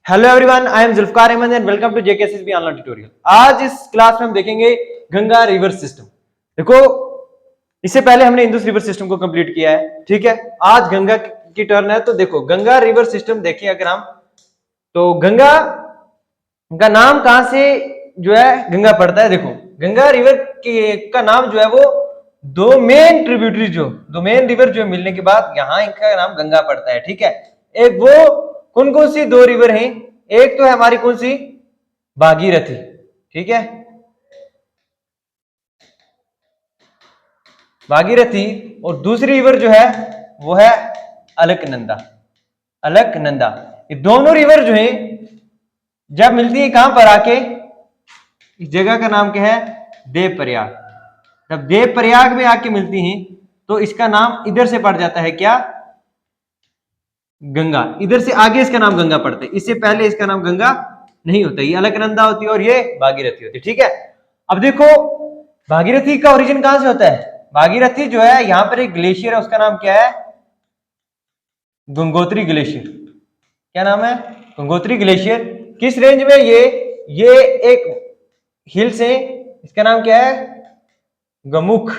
Hello everyone, I am Zulfikar Ahmad and welcome to JKSSB online tutorial. आज इस class में हम देखेंगे गंगा रिवर सिस्टम। देखो, इससे पहले हमने इंदुस रिवर सिस्टम को कंप्लीट किया है, ठीक है। आज गंगा की टर्न है। तो देखो, गंगा रिवर सिस्टम देखें अगर हम, तो गंगा का नाम कहां से जो है गंगा पड़ता है। देखो, गंगा रिवर का नाम जो है वो दो मेन ट्रिब्यूटरी, जो दो मेन रिवर जो मिलने के बाद यहाँ इनका नाम गंगा पड़ता है, ठीक है। एक वो कौन कौन सी दो रिवर हैं? एक तो है हमारी कौन सी, भागीरथी, ठीक है, भागीरथी। और दूसरी रिवर जो है वो है अलकनंदा। अलकनंदा, ये दोनों रिवर जो है जब मिलती है कहां पर आके, इस जगह का नाम क्या है, देवप्रयाग। जब देवप्रयाग में आके मिलती हैं तो इसका नाम इधर से पड़ जाता है क्या, गंगा। इधर से आगे इसका नाम गंगा पड़ता है, इससे पहले इसका नाम गंगा नहीं होता। ये अलकनंदा होती है और ये भागीरथी होती है, ठीक है। अब देखो, भागीरथी का ओरिजिन कहां से होता है। भागीरथी जो है यहां पर एक ग्लेशियर है, उसका नाम क्या है, गंगोत्री ग्लेशियर। क्या नाम है, गंगोत्री ग्लेशियर। किस रेंज में ये एक हिल्स है, इसका नाम क्या है, गमुख।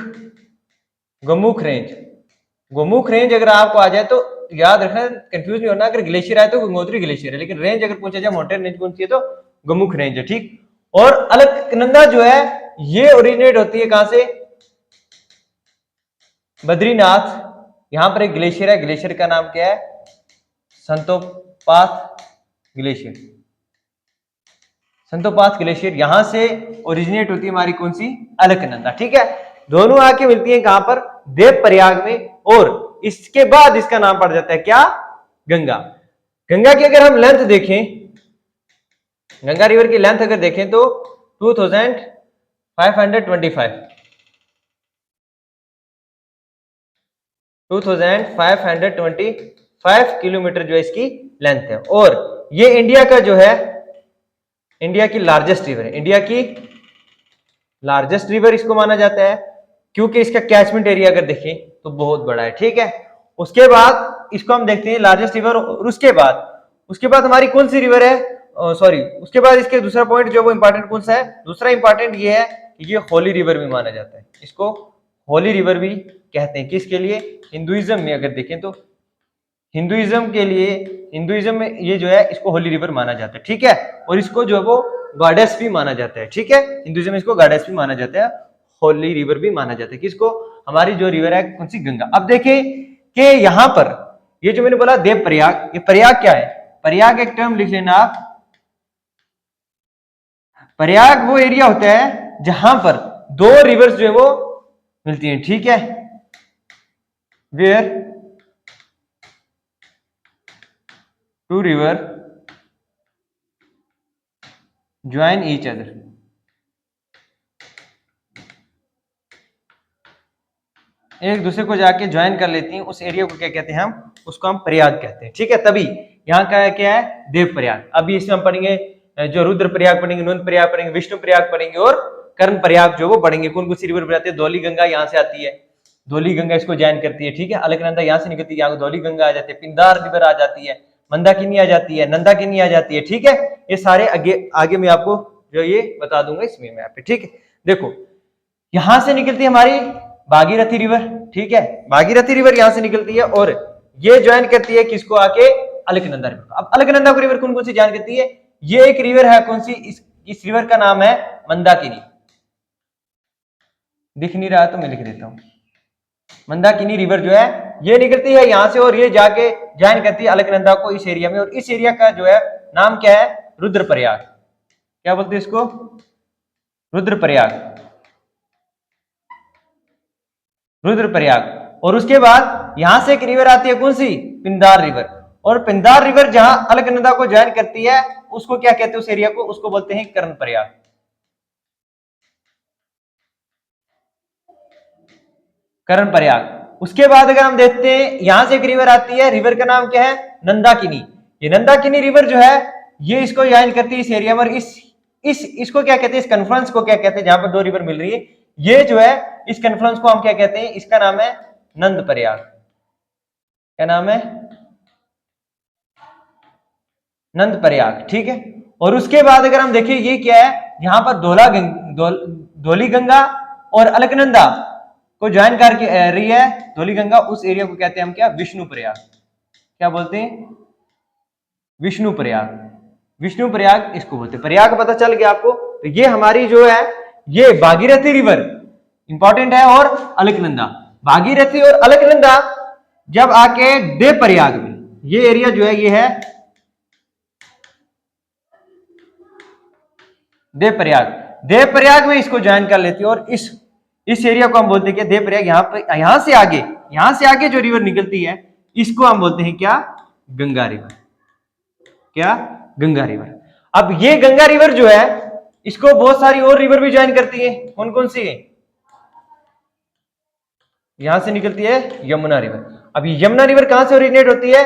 गोमुख रेंज। गोमुख रेंज अगर आपको आ जाए तो याद रखना, कंफ्यूज नहीं होना। अगर ग्लेशियर आए तो गंगोत्री ग्लेशियर है, लेकिन रेंज अगर पूछा जाए माउंटेन रेंज कौन सी है तो गोमुख रेंज है, ठीक। और अलकनंदा जो है ये ओरिजिनेट होती है कहां से, बद्रीनाथ। यहां पर एक ग्लेशियर है, ग्लेशियर का नाम क्या है, संतोपात ग्लेशियर। संतोपात ग्लेशियर यहां से ओरिजिनेट होती है हमारी कौन सी, अलकनंदा, ठीक है। दोनों आके मिलती है कहां पर, देवप्रयाग में। और इसके बाद इसका नाम पड़ जाता है क्या, गंगा। गंगा की अगर हम लेंथ देखें, गंगा रिवर की लेंथ अगर देखें तो 2525 किलोमीटर जो है इसकी लेंथ है। और ये इंडिया का जो है, इंडिया की लार्जेस्ट रिवर है। इंडिया की लार्जेस्ट रिवर इसको माना जाता है, क्योंकि इसका कैचमेंट एरिया अगर देखें तो बहुत बड़ा है, ठीक है। उसके बाद इसको हम देखते हैं लार्जेस्ट रिवर। और उसके बाद हमारी कौन सी रिवर है, सॉरी, उसके बाद इसके दूसरा पॉइंट जो वो इंपॉर्टेंट कौन सा है, दूसरा इंपॉर्टेंट ये है कि ये होली रिवर भी माना जाता है। इसको होली रिवर भी कहते हैं। किसके लिए, हिंदुइज्म में अगर देखें तो हिंदुइज्म के लिए, हिंदुइज्म में ये जो है इसको होली रिवर माना जाता है, ठीक है। और इसको जो है वो गॉडेस भी माना जाता है, ठीक है। हिंदुइज्म में इसको गॉडेस भी माना जाता है, होली रिवर भी माना जाता है। किसको, हमारी जो रिवर है कौन सी, गंगा। अब देखें कि यहां पर ये जो मैंने बोला देवप्रयाग, ये प्रयाग क्या है, प्रयाग एक टर्म लिख लेना आप। प्रयाग वो एरिया होता है जहां पर दो रिवर्स जो है वो मिलती हैं, ठीक है। Where two river join each other. एक दूसरे को जाके ज्वाइन कर लेती हैं, उस एरिया को क्या कहते हैं, हम उसको हम प्रयाग कहते हैं, ठीक है। तभी यहाँ का क्या है, देव प्रयाग। अभी इसमें हम पढ़ेंगे जो रुद्र प्रयाग पढ़ेंगे, नुन प्रयाग पढ़ेंगे, विष्णु प्रयाग पढ़ेंगे और कर्ण प्रयाग जो वो पढ़ेंगे। कौन कौन सी रिवर जाती है, धौली गंगा यहाँ से आती है, धौली गंगा इसको ज्वाइन करती है, ठीक है। अलकनंदा यहाँ से निकलती है, यहाँ धौली गंगा आ जाती है, पिंदार रिवर आ जाती है, मंदाकिनी आ जाती है, नंदाकिनी आ जाती है, ठीक है। ये सारे आगे आगे मैं आपको जो ये बता दूंगा इसमें मैं पे, ठीक है। देखो, यहां से निकलती है हमारी भागीरथी रिवर, ठीक है। भागीरथी रिवर यहां से निकलती है और ये ज्वाइन करती है किसको, आके अलकनंदा रिवर। अब अलकनंदा रिवर कौन कौन सी ज्वाइन करती है, ये एक रिवर है कौन सी, इस रिवर का नाम है मंदाकिनी। दिख नहीं रहा तो मैं लिख देता हूं, मंदाकिनी रिवर जो है ये निकलती है यहां से और ये जाके ज्वाइन करती है अलकनंदा को इस एरिया में। और इस एरिया का जो है नाम क्या है, रुद्रप्रयाग। क्या बोलते हैं इसको, रुद्रप्रयाग, रुद्रप्रयाग। और उसके बाद यहां से एक रिवर आती है कौन सी, पिंदार रिवर। और पिंदार रिवर जहां अलकनंदा को ज्वाइन करती है उसको क्या कहते हैं, उस एरिया को, उसको बोलते हैं कर्ण प्रयाग, कर्ण प्रयाग। उसके बाद अगर हम देखते हैं यहां से एक रिवर आती है, रिवर का नाम क्या है, नंदाकिनी। ये नंदाकिनी रिवर जो है ये इसको ज्वाइन करती है इस एरिया में। इसको क्या कहते हैं, इस कन्फ्लुएंस को क्या कहते हैं, जहां पर दो रिवर मिल रही है, ये जो है इस कन्फ्लुएंस को हम क्या कहते हैं, इसका नाम है नंद प्रयाग। क्या नाम है, नंद प्रयाग, ठीक है। और उसके बाद अगर हम देखें ये क्या है, यहां पर धौली गंगा और अलकनंदा को ज्वाइन कर रही है धौली गंगा, उस एरिया को कहते हैं हम क्या, विष्णु प्रयाग। क्या बोलते हैं, विष्णु प्रयाग। विष्णु प्रयाग इसको बोलते हैं। प्रयाग पता चल गया आपको। तो ये हमारी जो है ये भागीरथी रिवर इंपॉर्टेंट है, और अलकनंदा। भागीरथी और अलकनंदा जब आके देव प्रयाग में, ये एरिया जो है ये है देव प्रयाग। देव प्रयाग में इसको ज्वाइन कर लेती है, और इस एरिया को हम बोलते हैं क्या, देव प्रयाग। यहां से आगे जो रिवर निकलती है इसको हम बोलते हैं क्या, गंगा रिवर। क्या, गंगा रिवर। अब ये गंगा रिवर जो है इसको बहुत सारी और रिवर भी ज्वाइन करती है। कौन कौन सी है, यहां से निकलती है यमुना रिवर। अब ये यमुना रिवर कहां से ओरिजिनेट होती है,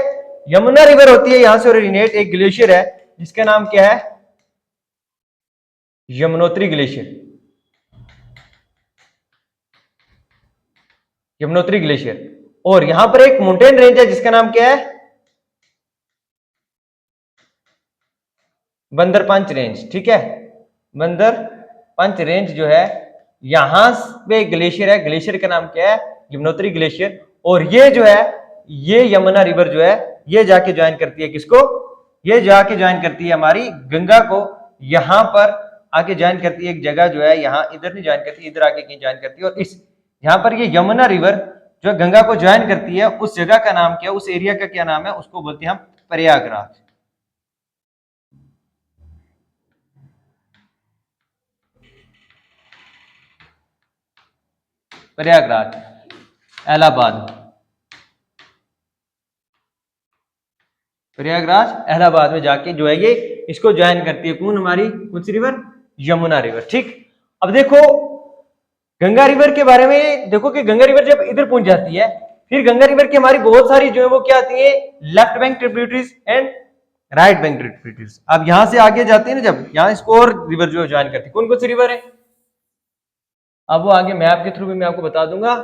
यमुना रिवर होती है यहां से ओरिजिनेट, एक ग्लेशियर है जिसका नाम क्या है, यमुनोत्री ग्लेशियर। यमुनोत्री ग्लेशियर। और यहां पर एक माउंटेन रेंज है जिसका नाम क्या है, बंदरपंच रेंज, ठीक है। बंदरपंच रेंज जो है, यहां पे ग्लेशियर है, ग्लेशियर का नाम क्या है, यमुनोत्री ग्लेशियर। और ये जो है, ये यमुना रिवर जो है ये जाके ज्वाइन करती है किसको, ये जाके ज्वाइन करती है हमारी गंगा को। यहां पर आके ज्वाइन करती है एक जगह जो है, यहां इधर नहीं ज्वाइन करती, इधर आके कहीं ज्वाइन करती है। और इस यहां पर ये यमुना रिवर जो गंगा को ज्वाइन करती है, उस जगह का नाम क्या, उस एरिया का क्या नाम है, उसको बोलते हैं हम प्रयागराज। प्रयागराज, इलाहाबाद। प्रयागराज इलाहाबाद में जाके जो है ये इसको ज्वाइन करती है, कौन, हमारी कौन सी रिवर, यमुना रिवर, ठीक। अब देखो गंगा रिवर के बारे में, देखो कि गंगा रिवर जब इधर पहुंच जाती है, फिर गंगा रिवर की हमारी बहुत सारी जो है वो क्या आती है, left bank tributaries and right bank tributaries. अब यहां से आगे जाती है ना, जब यहां इसको और रिवर जो ज्वाइन करती है, कौन कौन सी रिवर है, अब वो आगे मैप के थ्रू भी मैं आपको बता दूंगा।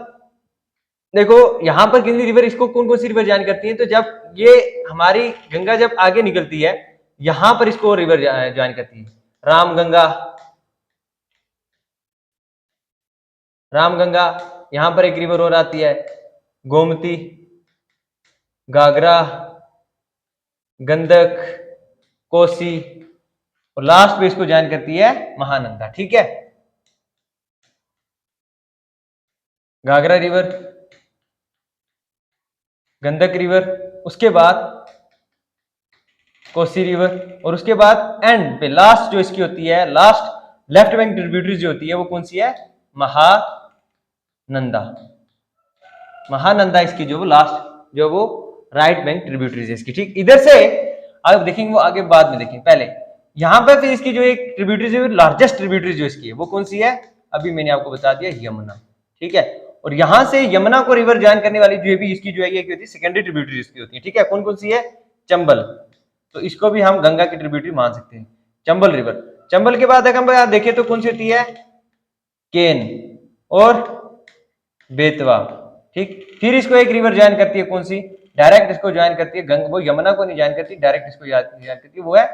देखो यहां पर कितनी रिवर, इसको कौन कौन सी रिवर ज्वाइन करती है, तो जब ये हमारी गंगा जब आगे निकलती है, यहां पर इसको रिवर ज्वाइन करती है, रामगंगा, रामगंगा। यहां पर एक रिवर और आती है, गोमती, घाघरा, गंडक, कोसी, और लास्ट पे इसको ज्वाइन करती है महानंदा, ठीक है। घाघरा रिवर, गंडक रिवर, उसके बाद कोसी रिवर, और उसके बाद एंड पे लास्ट जो इसकी होती है, लास्ट लेफ्ट बैंक ट्रिब्यूटरी जो होती है वो कौन सी है, महानंदा। महानंदा इसकी जो वो लास्ट जो वो राइट बैंक ट्रिब्यूटरीज है इसकी, ठीक। इधर से आप देखेंगे वो आगे बाद में देखेंगे, पहले यहां पर फिर इसकी जो एक ट्रिब्यूटरीज है, लार्जेस्ट ट्रिब्यूटरी जो इसकी है वो कौन सी है, अभी मैंने आपको बता दिया, यमुना, ठीक है। और यहां से यमुना को रिवर ज्वाइन करने वाली जो भी इसकी जो है ये होती है सेकेंडरी ट्रिब्यूटरी इसकी होती है, ठीक है। कौन कौन सी है, चंबल, तो इसको भी हम गंगा की ट्रिब्यूटरी मान सकते हैं, चंबल रिवर। चंबल के बाद अगर हम देखें तो कौन सी होती है, केन और बेतवा, ठीक। फिर इसको एक रिवर ज्वाइन करती है, कौन सी, डायरेक्ट इसको ज्वाइन करती है वो यमुना को नहीं ज्वाइन करती, डायरेक्ट इसको ज्वाइन करती है, वो है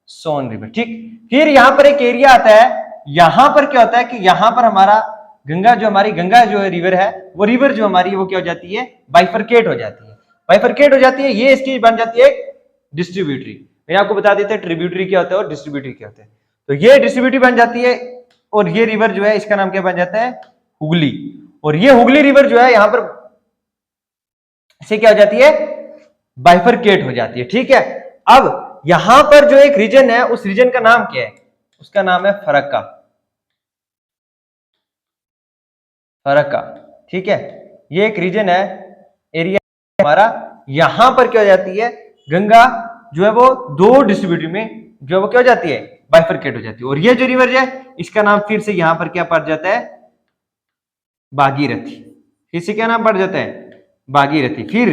सोन रिवर, ठीक। फिर यहां पर एक एरिया आता है, यहां पर क्या होता है कि यहां पर हमारा गंगा जो हमारी गंगा जो है रिवर है, वो रिवर जो हमारी वो क्या हो जाती है, बाइफरकेट हो जाती है, बाइफरकेट हो जाती है, ये इसकी बन जाती है डिस्ट्रीब्यूटरी। मैंने आपको बता देते हैं ट्रिब्यूटरी क्या होता है और डिस्ट्रीब्यूटरी क्या होता है। तो ये डिस्ट्रीब्यूटरी बन जाती है, और ये रिवर जो है इसका नाम क्या बन जाता है, हुगली। और ये हुगली रिवर जो है यहां पर से क्या हो जाती है, बाइफरकेट हो जाती है, ठीक है। अब यहां पर जो एक रीजन है, उस रीजन का नाम क्या है, उसका नाम है फरक्का, फरक्का, ठीक है। ये एक रीजन है, एरिया हमारा। यहां पर क्या हो जाती है, गंगा जो है वो दो डिस्ट्रीब्यूटरी में जो है वो क्या हो जाती है, बाइफरकेट हो जाती है। और ये जो रिवर है इसका नाम फिर से यहां पर क्या पड़ जाता है, भागीरथी। फिर से क्या नाम पड़ जाता है, भागीरथी। फिर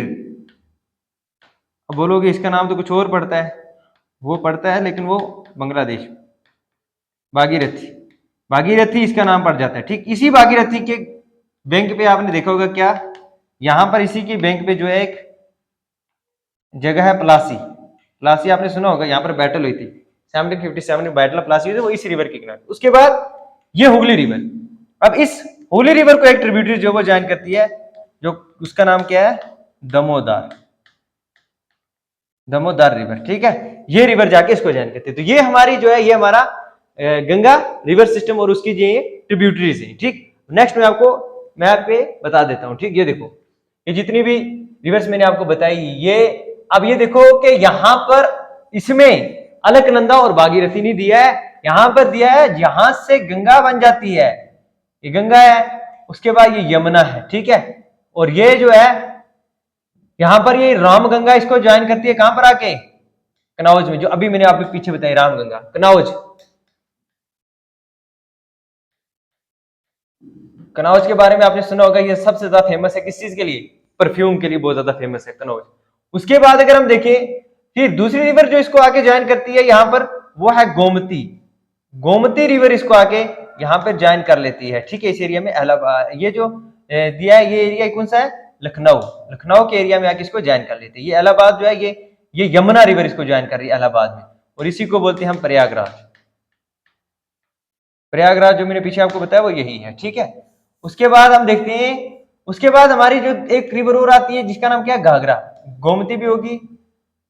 अब बोलोगे इसका नाम तो कुछ और पड़ता है, वो पड़ता है लेकिन वो बांग्लादेश, भागीरथी, भागीरथी इसका नाम पड़ जाता है, ठीक। इसी भागीरथी के बैंक पे आपने देखा होगा क्या, यहां पर इसी की बैंक पे जो है एक जगह है पलासी, प्लासी आपने सुना होगा, यहाँ पर बैटल हुई थी 1757 में, बैटल ऑफ प्लासी हुई थी, वो इस रिवर के किनारे। उसके बाद ये हुगली रिवर। अब इस हुगली रिवर को एक ट्रिब्यूटरी जो वो ज्वाइन करती है, जो उसका नाम क्या है, दमोदर, दमोदर रिवर, ठीक है। ये रिवर जाके इसको ज्वाइन करती है। तो ये हमारी जो है, ये हमारा गंगा रिवर सिस्टम और उसकी ये ट्रिब्यूटरीज है, ठीक। नेक्स्ट मैं आपको मैप पे बता देता हूं, ठीक। ये देखो, ये जितनी भी रिवर्स मैंने आपको बताई, ये अब ये देखो कि यहां पर इसमें अलकनंदा और भागीरथी नहीं दिया है, यहां पर दिया है जहां से गंगा बन जाती है, ये गंगा है, उसके बाद ये यमुना है, ठीक है। और ये जो है यहां पर ये रामगंगा इसको ज्वाइन करती है, कहां पर आके, कनौज में, जो अभी मैंने आपको पीछे बताई रामगंगा, कनौज। कनौज के बारे में आपने सुना होगा, ये सबसे ज्यादा फेमस है किस चीज के लिए, परफ्यूम के लिए बहुत ज्यादा फेमस है कनौज। उसके बाद अगर हम देखें, फिर दूसरी रिवर जो इसको आके ज्वाइन करती है यहां पर, वो है गोमती। गोमती रिवर इसको आके यहां पर ज्वाइन कर लेती है, ठीक है। इस एरिया में इलाहाबाद, ये जो दिया है, ये एरिया कौन सा है, लखनऊ, लखनऊ के एरिया में आके इसको ज्वाइन कर लेते हैं। ये इलाहाबाद जो है, ये यमुना रिवर इसको ज्वाइन कर रही है इलाहाबाद में, और इसी को बोलते हैं हम प्रयागराज। प्रयागराज जो मैंने पीछे आपको बताया वो यही है, ठीक है। उसके बाद हम देखते हैं, उसके बाद हमारी जो एक रिवर और आती है जिसका नाम क्या है, घाघरा। गोमती भी होगी,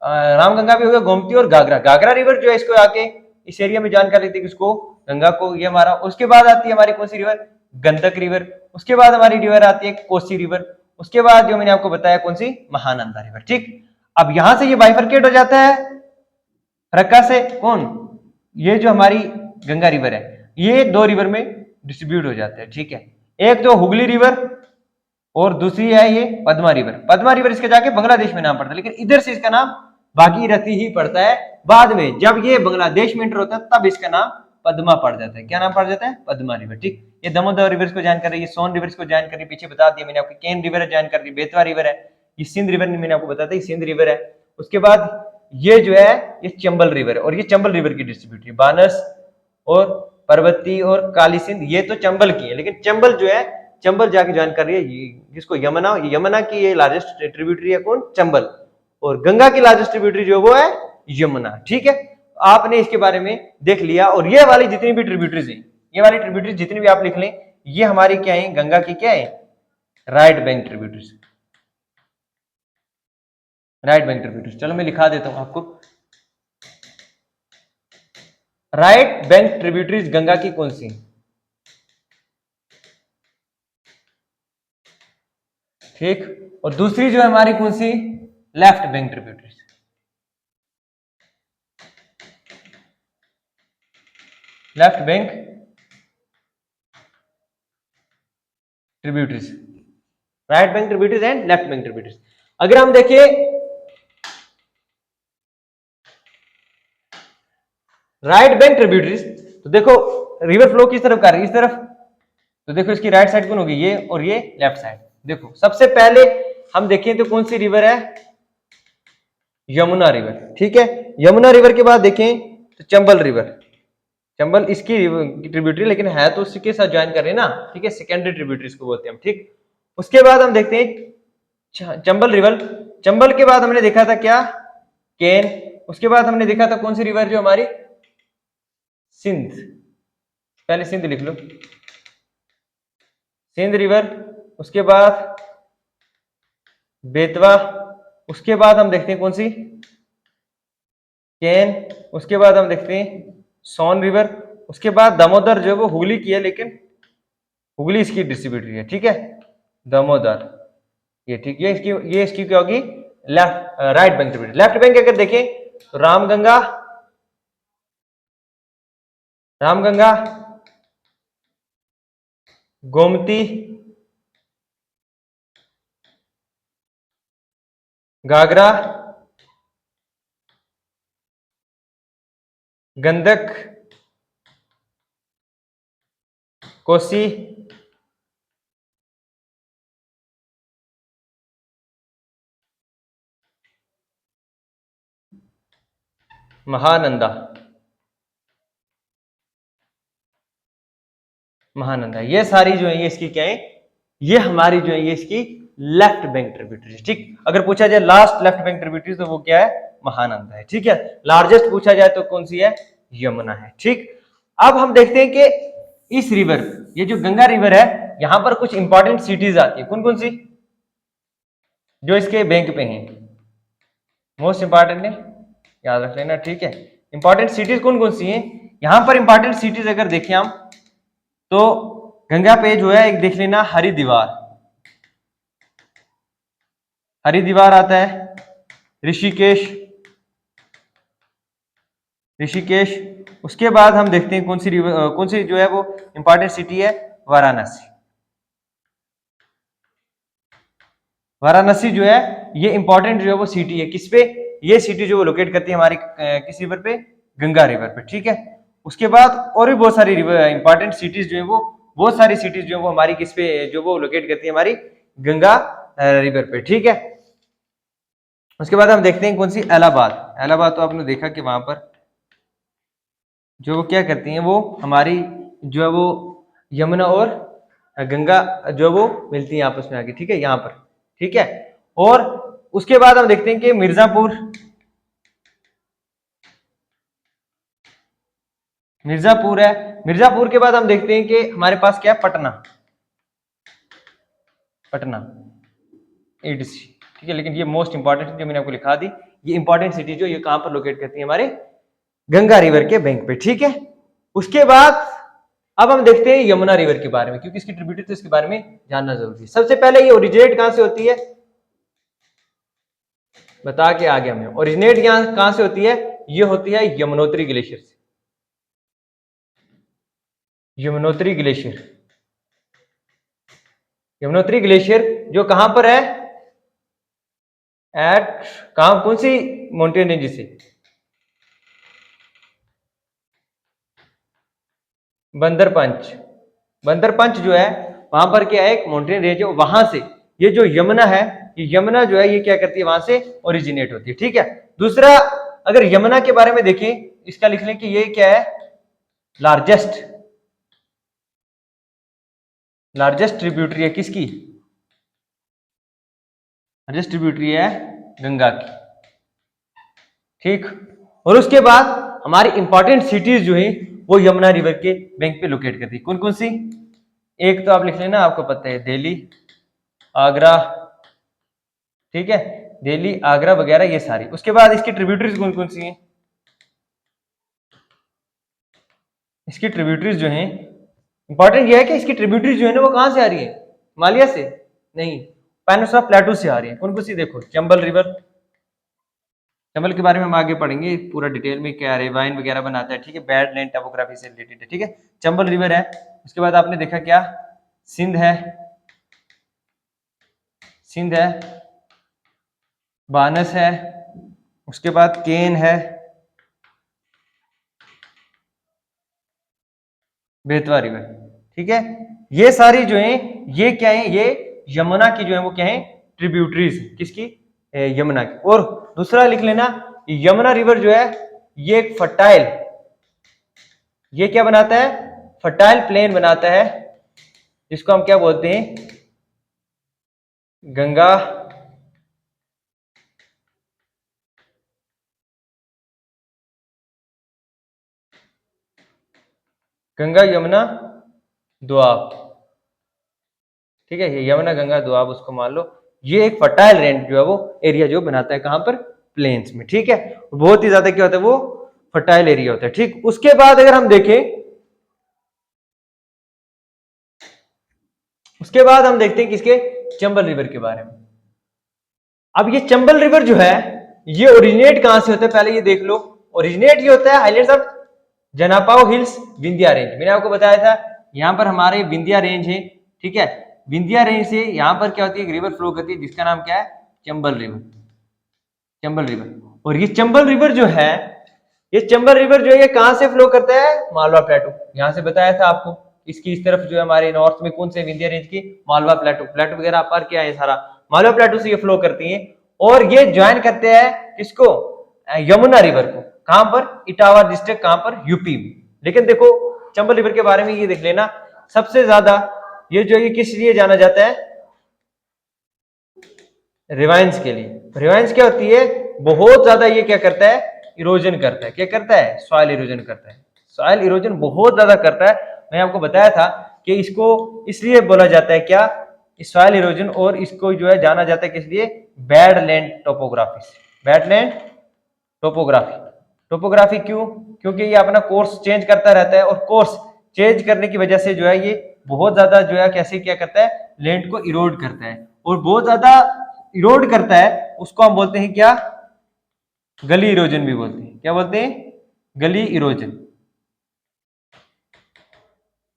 रामगंगा भी होगा, गोमती और घाघरा। घाघरा रिवर जो है इसको आके इस एरिया में ज्वाइन कर लेती है, किसको, गंगा को, ये हमारा। उसके बाद आती है हमारी कौन सी रिवर, गंडक रिवर। उसके बाद हमारी रिवर आती है कोसी रिवर। उसके बाद जो मैंने आपको बताया कौन सी, महानंदा रिवर, ठीक। अब यहां से ये बाइफरकेट हो जाता है रक्का से, कौन, ये जो हमारी गंगा रिवर है, ये दो रिवर में डिस्ट्रीब्यूट हो जाते हैं, ठीक है। एक तो हुगली रिवर और दूसरी है ये पद्मा रिवर। पद्मा रिवर इसके जाके बांग्लादेश में नाम पड़ता है, लेकिन इधर से इसका नाम भागीरथी ही पड़ता है। बाद में जब ये बांग्लादेश में एंटर होता है तब इसका नाम पद्मा पड़ जाता है। क्या नाम पड़ जाता है, पद्मा रिवर, ठीक। ये दामोदर रिवर्स को ज्वाइन कर रही है, सोन रिवर्स को ज्वाइन कर रही है, पीछे बता दिया मैंने आपको। केन रिवर ज्वाइन कर रही है, बेतवा रिवर है, ये सिंध रिवर मैंने आपको बताया था, ये सिंध रिवर है। उसके बाद ये जो है, ये चंबल रिवर है, और ये चंबल रिवर की डिस्ट्रीब्यूटरी, बानस और पर्वती और काली सिंध, ये तो चंबल की है। लेकिन चंबल जो है, चंबल जाके ज्वाइन कर रही है जिसको यमुना, यमुना की ये लार्जेस्ट ट्रिब्यूटरी है कौन, चंबल। और गंगा की लार्जेस्ट ट्रिब्यूटरी जो वो है यमुना, ठीक है। आपने इसके बारे में देख लिया। और ये वाली जितनी भी ट्रिब्यूटरीज है, ये वाली ट्रिब्यूटरीज जितनी भी आप लिख लें, ये हमारी क्या है, गंगा की क्या है, right bank tributaries, right bank tributaries. चलो मैं लिखा देता हूं आपको, राइट बैंक ट्रिब्यूटरीज गंगा की कौन सी, ठीक। और दूसरी जो है हमारी कौन सी, left bank tributaries, left bank tributaries, right bank tributaries and left bank tributaries. अगर हम देखें राइट बैंक ट्रिब्यूटरीज, तो देखो रिवर फ्लो किस तरफ कर रही है, इस तरफ। तो देखो इसकी राइट साइड कौन होगी, ये, और ये लेफ्ट साइड। देखो सबसे पहले हम देखें तो कौन सी रिवर है, यमुना रिवर, ठीक है। यमुना रिवर के बाद देखें तो चंबल रिवर, चंबल इसकी ट्रिब्यूटरी, लेकिन है तो उसी के साथ ज्वाइन कर रहे हैं ना, ठीक है, सेकेंडरी ट्रिब्यूटरीज को बोलते हैं हम, ठीक। उसके बाद हम देखते हैं चंबल रिवर। चंबल के बाद हमने देखा था क्या, केन। उसके बाद हमने देखा था कौन सी रिवर, जो हमारी सिंध, पहले सिंध लिख लो, सिंध रिवर। उसके बाद बेतवा। उसके बाद हम देखते हैं कौन सी, केन। उसके बाद हम देखते हैं सोन रिवर। उसके बाद दामोदर जो है वो हुगली की है, लेकिन हुगली इसकी डिस्ट्रीब्यूटरी है, ठीक है, दामोदर, ये, ठीक। ये इसकी क्या होगी, left right bank tributary. Left bank अगर देखें तो रामगंगा, रामगंगा, गोमती, घाघरा, गंडक, कोसी, महानंदा, महानंदा। ये सारी जो है ये इसकी क्या है, ये हमारी जो है ये इसकी लेफ्ट बैंक ट्रिब्यूटरीज, ठीक। अगर पूछा जाए लास्ट लेफ्ट बैंक ट्रिब्यूटरीज तो वो क्या है, महानंदा है। ठीक है, लार्जेस्ट पूछा जाए तो कौन सी है, यमुना है। ठीक, अब हम देखते हैं कि इस रिवर, ये जो गंगा रिवर है, यहां पर कुछ इंपॉर्टेंट सिटीज आती है। कौन कौन सी जो इसके बैंक पे हैं, मोस्ट इंपॉर्टेंट है, याद रख लेना। ठीक है, इंपॉर्टेंट सिटीज कौन कौन सी हैं, यहां पर इंपॉर्टेंट सिटीज अगर देखें हम तो गंगा पे जो है एक देख लेना हरिद्वार, हरिद्वार आता है, ऋषिकेश, ऋषिकेश। उसके बाद हम देखते हैं कौन सी कौन सी जो है वो इंपॉर्टेंट सिटी है, वाराणसी। वाराणसी जो है ये इंपॉर्टेंट जो है वो सिटी है, किस पे, ये सिटी जो वो लोकेट करती है हमारी किस रिवर पे, गंगा रिवर पे। ठीक है, उसके बाद और भी बहुत सारी रिवर इंपॉर्टेंट सिटीज जो है वो, बहुत सारी सिटीज जो है वो हमारी किस पे जो वो लोकेट करती है, हमारी गंगा रिवर पे। ठीक है, उसके बाद हम देखते हैं कौन सी, इलाहाबाद। इलाहाबाद तो आपने देखा कि वहां पर जो वो क्या करती हैं, वो हमारी जो है वो यमुना और गंगा जो है वो मिलती है आपस में आगे। ठीक है, यहाँ पर। ठीक है, और उसके बाद हम देखते हैं कि मिर्जापुर, मिर्जापुर है। मिर्जापुर के बाद हम देखते हैं कि हमारे पास क्या है, पटना, पटना एडीसी। ठीक है, लेकिन ये मोस्ट इंपॉर्टेंट जो मैंने आपको लिखा दी, ये इंपॉर्टेंट सिटी जो ये कहां पर लोकेट करती है, हमारे गंगा रिवर के बैंक पे। ठीक है, उसके बाद अब हम देखते हैं यमुना रिवर के बारे में, क्योंकि इसकी ट्रिब्यूटरी तो इसके बारे में जानना जरूरी है। सबसे पहले ये ओरिजिनेट कहां से होती है, बता के आगे हमें, ओरिजिनेट यहां कहां से होती है, ये होती है यमुनोत्री ग्लेशियर से, यमुनोत्री ग्लेशियर। यमुनोत्री ग्लेशियर जो कहां पर है, एट कहां, कौन सी माउंटेन रेंज से, बंदरपंच। बंदरपंच जो है वहां पर क्या है, एक माउंटेन रेंज है, वहां से ये जो यमुना है, ये यमुना जो है ये क्या करती है, वहां से ओरिजिनेट होती है। ठीक है, दूसरा अगर यमुना के बारे में देखें, इसका लिख लें कि ये क्या है, लार्जेस्ट, लार्जेस्ट ट्रिब्यूटरी है किसकी, लार्जेस्ट ट्रिब्यूटरी है गंगा की। ठीक, और उसके बाद हमारी इंपॉर्टेंट सिटीज जो है वो यमुना रिवर के बैंक पे लोकेट करती है। कौन कौन सी, एक तो आप लिख लेना, आपको पता है, दिल्ली, आगरा। ठीक है, दिल्ली, आगरा वगैरह ये सारी। उसके बाद इसकी ट्रिब्यूटरीज कौन कौन सी हैं, इसकी ट्रिब्यूटरीज जो हैं, इंपॉर्टेंट ये है कि इसकी ट्रिब्यूटरीज जो है ना वो कहां से आ रही है, हिमालय से नहीं, पेनिनसुला प्लेटू से आ रही है। कौन कौन सी, देखो, चंबल रिवर, चंबल के बारे में हम आगे पढ़ेंगे पूरा डिटेल में, क्या रेवाइन वगैरह बनाता है। ठीक है, बैड लैंड टोपोग्राफी से रिलेटेड है। ठीक है, चंबल रिवर है। उसके बाद आपने देखा क्या, सिंध है, सिंध है, बानस है, उसके बाद केन है, बेतवा रिवर। ठीक है, ये सारी जो है ये क्या है, ये यमुना की जो है वो क्या है, ट्रिब्यूटरीज, किसकी, यमुना की। और दूसरा लिख लेना, यमुना रिवर जो है ये एक फर्टाइल, ये क्या बनाता है, फर्टाइल प्लेन बनाता है, जिसको हम क्या बोलते हैं, गंगा गंगा यमुना दोआब। ठीक है, ये यमुना गंगा दोआब उसको मान लो, ये एक फर्टाइल लैंड जो है वो एरिया जो बनाता है, कहां पर, प्लेन्स में। ठीक है, बहुत ही ज्यादा क्या होता है, वो फर्टाइल एरिया होता है। ठीक, उसके बाद अगर हम देखें, उसके बाद हम देखते हैं किसके, चंबल रिवर के बारे में। अब ये चंबल रिवर जो है ये ओरिजिनेट कहां से होता है, पहले ये देख लो। ओरिजिनेट ये होता है highlands of Janapao hills, Vindhya range. मैंने आपको बताया था यहां पर हमारे विंध्या रेंज है। ठीक है, विंध्या रेंज से यहां पर क्या होती है, एक रिवर फ्लो करती है जिसका नाम क्या है, चंबल रिवर, चंबल रिवर। और ये चंबल रिवर जो है, ये चंबल रिवर जो है ये कहां से फ्लो करता है, मालवा प्लेटू। यहां से बताया था आपको, इसकी इस तरफ जो है हमारे नॉर्थ में कौन से, विंध्या रेंज की मालवा प्लेटू, प्लेटू वगैरह पर क्या है सारा, मालवा प्लेटू से ये फ्लो करती है। और ये ज्वाइन करते हैं किसको, यमुना रिवर को, कहां पर, इटावा डिस्ट्रिक्ट, कहां पर, यूपी में। लेकिन देखो चंबल रिवर के बारे में ये देख लेना, सबसे ज्यादा ये जो ये किस लिए जाना जाता है, रिवाइंस के लिए। रिवाइंस क्या होती है, बहुत ज्यादा ये क्या करता है, इरोजन करता है। क्या करता है, सॉइल इरोजन करता है। सॉइल इरोजन बहुत ज्यादा करता है। मैं आपको बताया था कि इसको इसलिए बोला जाता है क्या, सॉइल इरोजन, और इसको जो है जाना जाता है किस लिए, बैड लैंड टोपोग्राफी से। Bad land topography. टोपोग्राफी क्यों, क्योंकि ये अपना कोर्स चेंज करता रहता है, और कोर्स चेंज करने की वजह से जो है ये बहुत ज्यादा जो है कैसे क्या करता है, लैंड को इरोड करता है, और बहुत ज्यादा इरोड करता है उसको हम बोलते हैं क्या, गली इरोजन भी बोलते हैं। क्या बोलते हैं, गली इरोजन।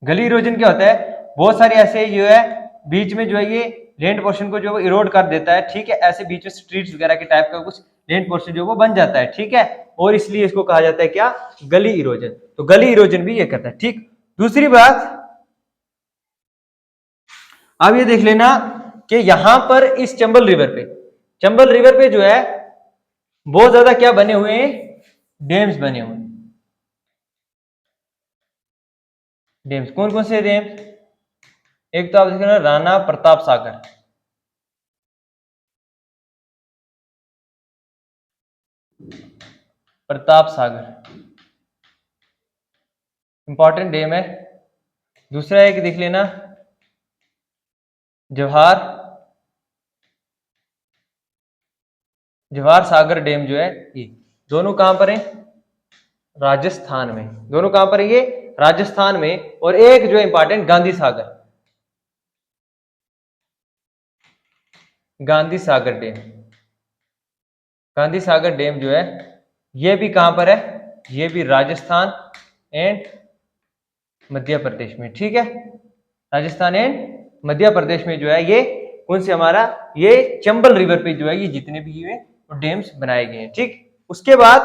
गली इरोजन क्या होता है, बहुत सारे ऐसे जो है बीच में जो है ये लैंड पोर्शन को जो है इरोड कर देता है, ठीक है। ऐसे बीच में स्ट्रीट्स वगैरह के टाइप का कुछ लैंड पोर्शन जो वो बन जाता है, ठीक है, और इसलिए इसको कहा जाता है क्या, गली इरोजन। तो गली इरोजन भी ये करता है, ठीक। दूसरी बात, अब ये देख लेना कि यहां पर इस चंबल रिवर पे, चंबल रिवर पे जो है बहुत ज्यादा क्या बने हुए हैं, डैम्स बने हुए हैं। डैम्स कौन कौन से डैम्स, एक तो आप देख लेना राणा प्रताप सागर, प्रताप सागर इंपॉर्टेंट डैम है। दूसरा एक देख लेना जवाहर, जवाहर सागर डैम जो है, ये दोनों कहां पर है, राजस्थान में। दोनों कहां पर है ये, राजस्थान में। और एक जो है important Gandhi Sagar, Gandhi Sagar dam. Gandhi Sagar dam जो है ये भी कहां पर है, ये भी राजस्थान एंड मध्य प्रदेश में, ठीक है। राजस्थान एंड मध्य प्रदेश में जो है ये कौन से हमारा, ये चंबल रिवर पे जो है ये जितने भी ये डैम्स बनाए गए हैं, ठीक। उसके बाद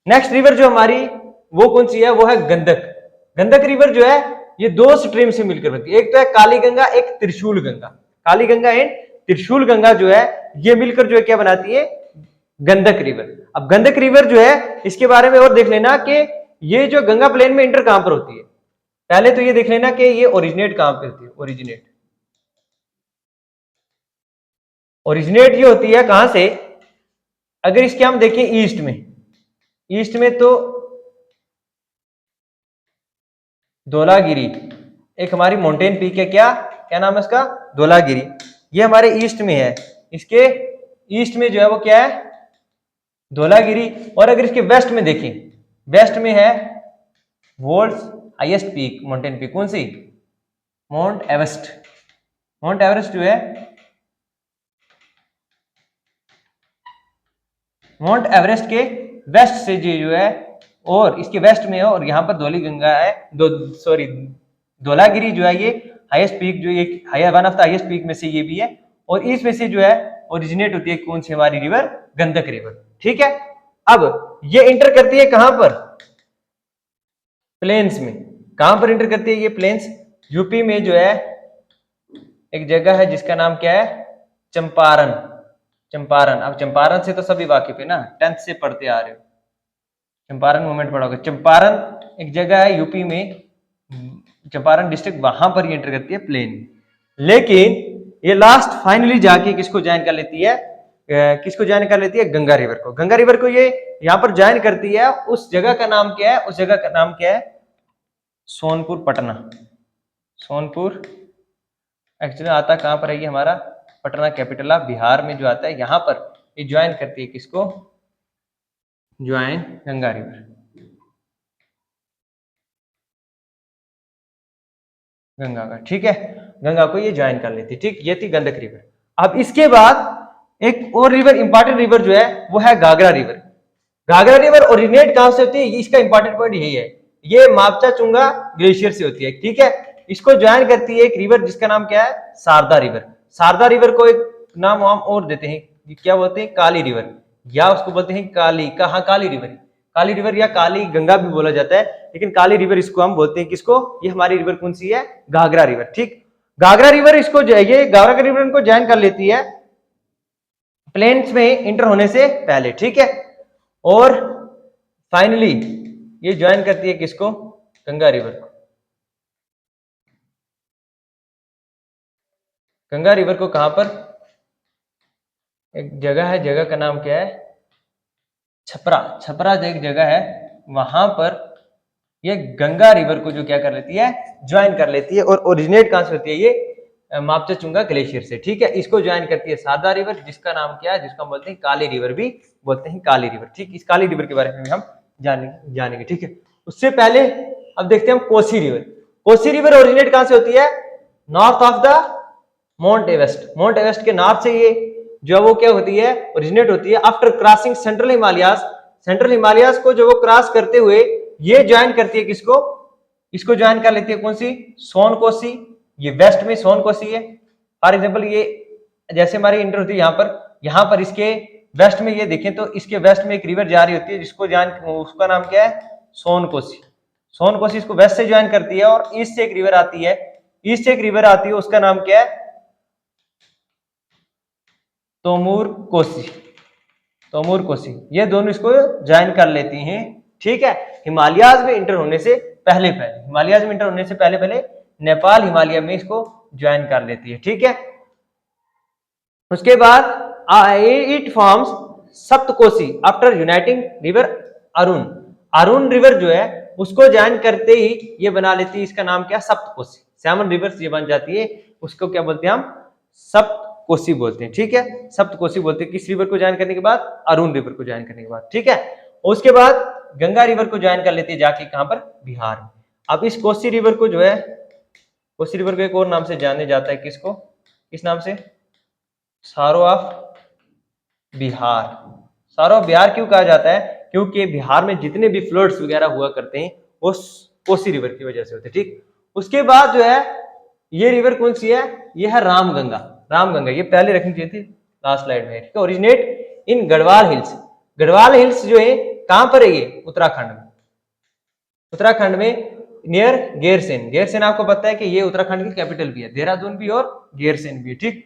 नेक्स्ट रिवर जो हमारी वो कौन सी है, वो है गंडक। गंडक रिवर जो है ये दो स्ट्रीम से मिलकर बनती है, एक तो है काली गंगा, एक त्रिशूल गंगा। काली गंगा एंड त्रिशूल गंगा जो है ये मिलकर जो है क्या बनाती है, गंडक रिवर। अब गंडक रिवर जो है इसके बारे में और देख लेना कि ये जो गंगा प्लेन में इंटर कहां पर होती है। पहले तो ये देख लेना कि ये ओरिजिनेट कहां पे होती है, ओरिजिनेट, ओरिजिनेट ये होती है कहां से, अगर इसके हम देखें ईस्ट में, ईस्ट में तो धौलागिरी एक हमारी माउंटेन पीक है, क्या क्या नाम है इसका, धौलागिरी। ये हमारे ईस्ट में है, इसके ईस्ट में जो है वो क्या है, धौलागिरी। और अगर इसके वेस्ट में देखें, वेस्ट में है world's highest peak, mountain peak कौन सी, माउंट एवरेस्ट। माउंट एवरेस्ट जो है, माउंट एवरेस्ट के वेस्ट से जो है, और इसके वेस्ट में है, और यहां पर धौली गंगा है, सॉरी धौलागिरी जो है ये हाईएस्ट पीक, जो ये one of the highest peak में से ये भी है। और इसमें से जो है ओरिजिनेट होती है कौन सी हमारी रिवर, गंडक रिवर, ठीक है। अब ये इंटर करती है कहां पर, प्लेन्स में। कहां पर इंटर करती है ये, प्लेन्स। यूपी में जो है एक जगह है जिसका नाम क्या है, चंपारण। चंपारण, अब चंपारण से तो सभी वाकिफ है ना, 10th से पढ़ते आ रहे हो, चंपारण मूवमेंट पढ़ोगे। चंपारण एक जगह है यूपी में, चंपारण डिस्ट्रिक्ट, वहां पर ये एंटर करती है प्लेन। लेकिन ये लास्ट फाइनली जाके किसको ज्वाइन कर लेती है, किसको ज्वाइन कर लेती है, गंगा रिवर को। गंगा रिवर को ये यहां पर ज्वाइन करती है। उस जगह का नाम क्या है, उस जगह का नाम क्या है, सोनपुर पटना। सोनपुर एक्चुअली आता कहां पर है ये हमारा, पटना कैपिटल ऑफ बिहार में जो आता है, यहां पर ये ज्वाइन करती है किसको, ज्वाइन गंगा रिवर, गंगा का, ठीक है। गंगा को ये ज्वाइन कर लेती, ठीक। ये थी गंडक रिवर। अब इसके बाद एक और रिवर, इंपॉर्टेंट रिवर जो है वो है Ghaghara river. Ghaghara river originate कहां से होती है, इसका इंपॉर्टेंट पॉइंट यही है, ये मापचा चुंगा ग्लेशियर से होती है, ठीक है। इसको ज्वाइन करती है एक रिवर जिसका नाम क्या है, शारदा रिवर। शारदा रिवर को एक नाम हम और देते हैं, क्या बोलते हैं, काली रिवर, या उसको बोलते हैं काली, कहा काली रिवर, काली रिवर या काली गंगा भी बोला जाता है, लेकिन काली रिवर इसको हम बोलते हैं किसको, ये हमारी रिवर कौन सी है, घाघरा रिवर, ठीक। घाघरा रिवर इसको जो है, ये घाघरा रिवर इनको ज्वाइन कर लेती है प्लेन्स में इंटर होने से पहले, ठीक है। और फाइनली ये ज्वाइन करती है किसको, गंगा रिवर को। गंगा रिवर को कहां पर, एक जगह है, जगह का नाम क्या है, छपरा, छपरा जो एक जगह है वहां पर ये गंगा रिवर को जो क्या कर लेती है, ज्वाइन कर लेती है। और ओरिजिनेट कहां से होती है ये, मापचा चुंगा ग्लेशियर से, ठीक है। इसको ज्वाइन करती है सारदा रिवर, जिसका नाम क्या है, जिसको हम बोलते हैं काली रिवर भी बोलते हैं, काली रिवर, ठीक। इस काली रिवर के बारे में भी हम जानेंगे, ठीक है। उससे पहले अब देखते हैं हम Kosi river. Kosi river originate कहां से होती है, north of the mount Avast, mount Avast के नॉर्थ से ये जो वो क्या होती है, ओरिजिनेट होती है। After crossing central Himalayas, central Himalayas को जो वो क्रॉस करते हुए ये ज्वाइन करती है किसको, इसको ज्वाइन कर लेती है कौन सी, सोन कोसी। ये वेस्ट में सोन कोसी है। फॉर एग्जांपल ये जैसे हमारी इंटर होती है यहाँ पर इसके वेस्ट में ये देखें तो इसके वेस्ट में एक रिवर जा रही होती है जिसको ज्वाइन, उसका नाम क्या है, सोन कोसी। सोन कोसी इसको वेस्ट से ज्वाइन करती है। और ईस्ट से एक रिवर आती है, ईस्ट से एक रिवर आती है, उसका नाम क्या है, तोमूर कोसी, तोमूर कोसी। ये दोनों इसको ज्वाइन कर लेती हैं, ठीक है। हिमालयाज में इंटर होने से पहले पहले, हिमालयाज में इंटर होने से पहले पहले नेपाल हिमालय में इसको ज्वाइन कर लेती है, ठीक है। उसके बाद it forms Saptakosi after uniting river Arun. Arun river जो है उसको ज्वाइन करते ही ये बना लेती है, इसका नाम क्या, सप्तकोसी। 7 रिवर्स ये बन जाती है, उसको क्या बोलते हैं हम, सप्तकोसी बोलते हैं, ठीक है। सप्तकोसी बोलते हैं किस रिवर को ज्वाइन करने के बाद, अरुण रिवर को ज्वाइन करने के बाद, ठीक है। उसके बाद गंगा रिवर को ज्वाइन कर लेती है जाके कहां पर, बिहार में। अब इस कोसी रिवर को जो है, कोसी रिवर को एक और नाम से जाने जाता है, किसको, किस नाम से, सारो ऑफ बिहार। सारो ऑफ बिहार क्यों कहा जाता है, क्योंकि बिहार में जितने भी फ्लड्स वगैरह हुआ करते हैं वो कोसी रिवर की वजह से होते हैं, ठीक। उसके बाद जो है ये रिवर कौन सी है, ये है रामगंगा। रामगंगा ये पहले रखनी चाहिए थी लास्ट स्लाइड में, ठीक है। Originate in Garhwal hills. Garhwal hills जो है कहां पर है, ये उत्तराखंड में, उत्तराखंड में नियर गैरसेन। गैरसेन आपको पता है कि ये उत्तराखंड की कैपिटल भी है, देहरादून भी और गैरसेन भी, ठीक।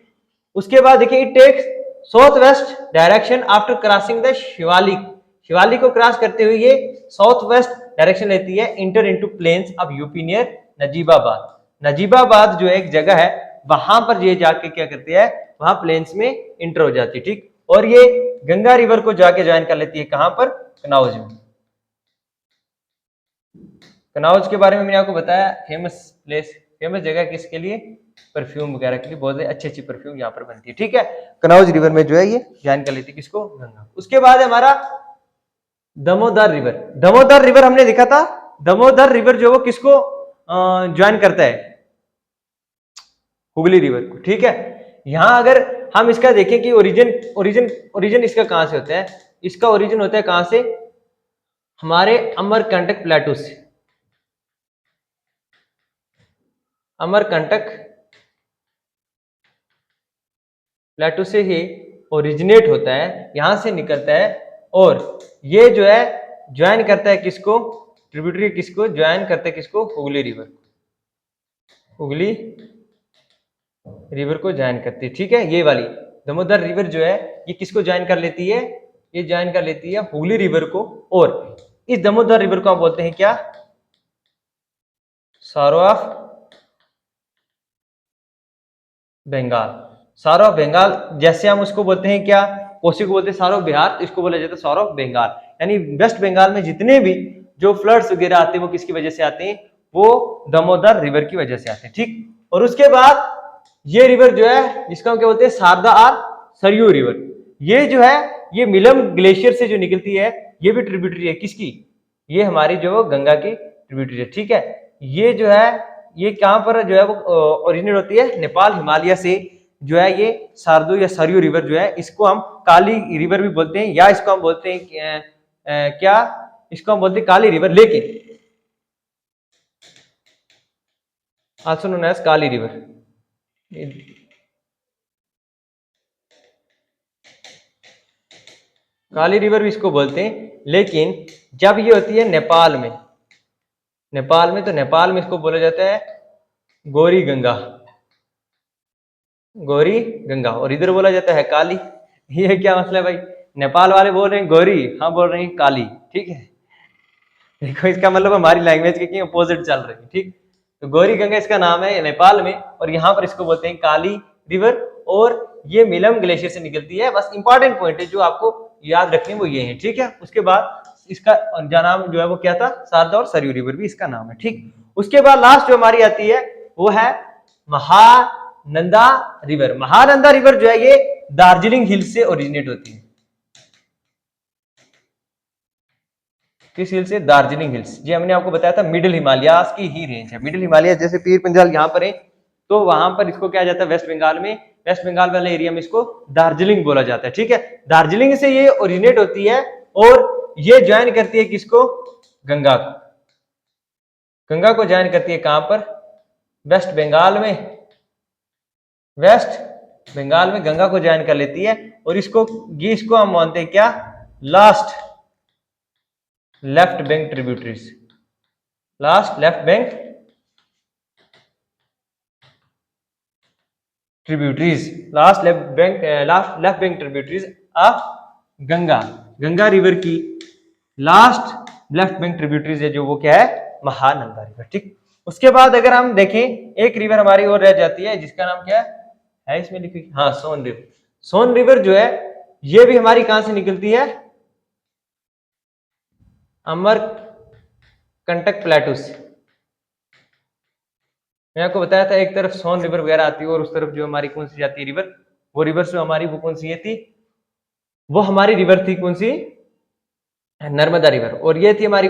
उसके बाद देखिए it takes south west direction after crossing the Shivalik. Shivalik को क्रॉस करते हुए ये साउथ वेस्ट डायरेक्शन लेती है, enter into plains of UP near Najibabad. Najibabad जो एक जगह है वहां पर ये जाके क्या करती है, वहां प्लेन्स में इंटर हो जाती है, ठीक। और ये गंगा रिवर को जाके ज्वाइन कर लेती है कहां पर, कनौज में। कनौज के बारे में मैंने आपको बताया, फेमस प्लेस, फेमस जगह किसके लिए, परफ्यूम वगैरह के लिए, बहुत अच्छी अच्छी परफ्यूम यहाँ पर बनती है, ठीक है। कनौज रिवर में जो है ये ज्वाइन कर लेती है किसको, गंगा। उसके बाद है हमारा दामोदर रिवर। दामोदर रिवर हमने देखा था, दामोदर रिवर जो वो किसको ज्वाइन करता है, हुगली रिवर को, ठीक है। यहां अगर हम इसका देखें कि ओरिजिन इसका कहां से होता है, इसका ओरिजिन होता है कहां से, हमारे अमरकंटक प्लेटू से। अमरकंटक प्लेटू से ही ओरिजिनेट होता है, यहां से निकलता है। और ये जो है ज्वाइन करता है किसको, ट्रिब्यूटरी किसको ज्वाइन करता है, किसको, हुगली रिवर, हुगली रिवर को ज्वाइन करती है, ठीक है। ये वाली दामोदर रिवर जो है ये किसको ज्वाइन कर लेती है, ये ज्वाइन कर लेती है हुगली रिवर को। और इस दामोदर रिवर को आप बोलते हैं क्या, सारो ऑफ बंगाल। सारो ऑफ बंगाल, जैसे हम उसको बोलते हैं क्या, कोसी को बोलते हैं सारो ऑफ बिहार, तो इसको बोला जाता है सारो ऑफ बंगाल। यानी वेस्ट बंगाल में जितने भी जो फ्लड्स वगैरह आते हैं वो किसकी वजह से आते हैं, वो दामोदर रिवर की वजह से आते हैं, ठीक। और उसके बाद ये रिवर जो है जिसका हम क्या बोलते हैं, शारदा और सरयू रिवर, ये जो है ये मिलम ग्लेशियर से जो निकलती है, ये भी ट्रिब्यूटरी है किसकी, ये हमारी जो गंगा की ट्रिब्यूटरी है, ठीक है। ये जो है ये कहां पर जो है वो ओरिजिनेट होती है, नेपाल हिमालय से जो है ये शारदू या सरयू रिवर जो है, इसको हम काली रिवर भी बोलते हैं, या इसको हम बोलते हैं क्या, इसको हम बोलते हैं काली रिवर, लेकिन आल्सो नोन एज काली रिवर। काली रिवर भी इसको बोलते हैं, लेकिन जब ये होती है नेपाल में, नेपाल में, तो नेपाल में इसको बोला जाता है गौरी गंगा, गौरी गंगा। और इधर बोला जाता है काली। ये क्या मसला है भाई, नेपाल वाले बोल रहे हैं गौरी, हाँ बोल रहे हैं काली, ठीक है। देखो इसका मतलब हमारी लैंग्वेज के अपोजिट चल रही है, ठीक। तो गौरी गंगा इसका नाम है नेपाल में, और यहाँ पर इसको बोलते हैं काली रिवर। और ये मिलम ग्लेशियर से निकलती है। बस इंपॉर्टेंट पॉइंट है जो आपको याद रखने वो ये है, ठीक है। उसके बाद इसका नाम जो है वो क्या था, शारदा और सरयू रिवर भी इसका नाम है, ठीक। उसके बाद लास्ट जो हमारी आती है वो है महानंदा रिवर। महानंदा रिवर जो है ये दार्जिलिंग हिल्स से ओरिजिनेट होती है। किस हिल से? दार्जिलिंग हिल्स। जी हमने आपको बताया था मिडिल हिमालयास की ही रेंज है। मिडिल हिमालय जैसे पीर पंजाल यहाँ पर है, तो वहां पर इसको क्या जाता है, वेस्ट बंगाल में, वेस्ट बंगाल वाले एरिया में इसको दार्जिलिंग बोला जाता है, ठीक है। दार्जिलिंग से ये ओरिजिनेट होती है और ये ज्वाइन करती है किसको? गंगा को। गंगा को ज्वाइन करती है कहां पर? वेस्ट बंगाल में। वेस्ट बंगाल में गंगा को ज्वाइन कर लेती है और इसको हम मानते हैं क्या? Last left bank tributaries. Last left bank tributaries, last left bank tributaries of Ganga. Ganga river की लास्ट लेफ्ट बैंक ट्रिब्यूटरीज है जो वो क्या है? महानंदा रिवर, ठीक। उसके बाद अगर हम देखें एक रिवर हमारी और रह जाती है जिसका नाम क्या है इसमें लिखी, हाँ, सोन रिवर। सोन रिवर जो है ये भी हमारी कहां से निकलती है? अमरकंटक प्लेटू से। मैं आपको बताया था एक तरफ सोन रिवर वगैरह आती है और उस तरफ जो हमारी कौन सी जाती है रिवर, वो रिवर जो हमारी वो कौन सी ये थी, वो हमारी रिवर थी कौन सी? नर्मदा रिवर। और ये थी हमारी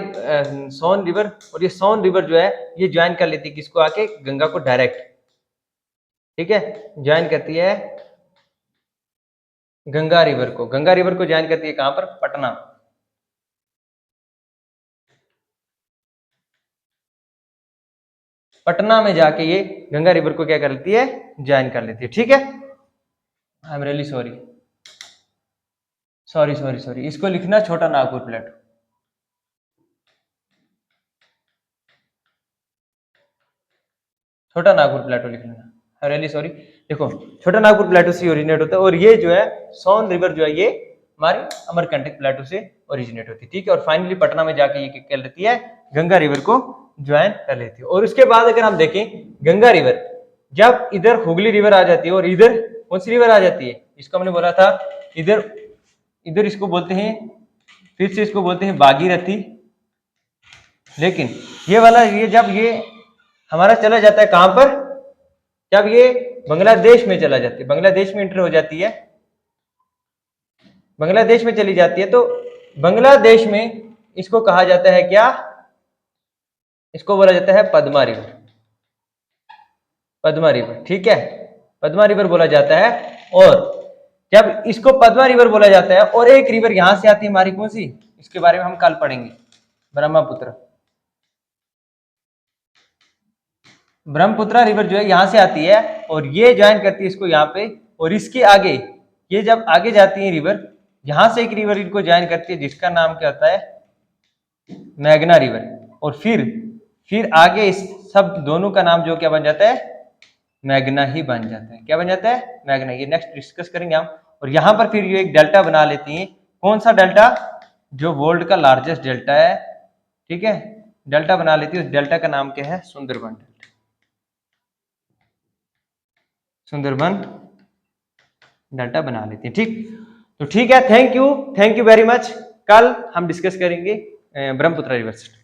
सोन रिवर। और ये सोन रिवर जो है ये ज्वाइन कर लेती है किसको आके? गंगा को डायरेक्ट, ठीक है। ज्वाइन करती है गंगा रिवर को। गंगा रिवर को ज्वाइन करती है कहां पर? पटना। पटना में जाके ये गंगा रिवर को क्या कर लेती है? ज्वाइन कर लेती है, ठीक है। आई एम रियली सॉरी, इसको लिखना छोटा नागपुर प्लेटू। छोटा नागपुर प्लेटू लिख लेना, आई रियली सॉरी। देखो छोटा नागपुर प्लेटू से ओरिजिनेट होता है और ये जो है सोन रिवर जो है ये हमारी अमरकंटक प्लेटू से ओरिजिनेट होती है, ठीक है। और फाइनली पटना में जाके ये क्या लेती है? गंगा रिवर को ज्वाइन कर लेती है। और उसके बाद अगर हम देखें गंगा रिवर जब इधर हुगली रिवर आ जाती है और इधर कौन सी रिवर आ जाती है? इसको हमने बोला था इधर इसको बोलते हैं, फिर से इसको बोलते हैं भागीरथी। लेकिन ये वाला जब ये हमारा चला जाता है कहां पर? जब ये बांग्लादेश में चला जाती है, बांग्लादेश में एंटर हो जाती है, बांग्लादेश में चली जाती है, तो बांग्लादेश में इसको कहा जाता है क्या? इसको बोला जाता है पद्मा रिवर। पद्मा रिवर, ठीक है, पद्मा रिवर बोला जाता है। और जब इसको पद्मा रिवर बोला जाता है और एक रिवर यहां से आती है हमारी कौन सी, इसके बारे में हम कल पढ़ेंगे, ब्रह्मपुत्र। ब्रह्मपुत्र रिवर जो है यहां से आती है और ये ज्वाइन करती है इसको यहाँ पे, और इसके आगे ये जब आगे जाती है रिवर, यहां से एक रिवर इनको ज्वाइन करती है जिसका नाम क्या होता है? Magna river. और फिर आगे इस सब दोनों का नाम जो क्या बन जाता है? मैग्ना ही बन जाता है। क्या बन जाता है? मैग्ना। ये नेक्स्ट डिस्कस करेंगे हम। और यहां पर फिर ये एक डेल्टा बना लेती है। कौन सा डेल्टा? जो वर्ल्ड का लार्जेस्ट डेल्टा है, ठीक है, डेल्टा बना लेती है। उस डेल्टा का नाम क्या है? सुंदरबन डेल्टा। सुंदरबन डेल्टा बना लेती है, ठीक। तो ठीक है, थैंक यू वेरी मच। कल हम डिस्कस करेंगे ब्रह्मपुत्र रिवर सिस्टम।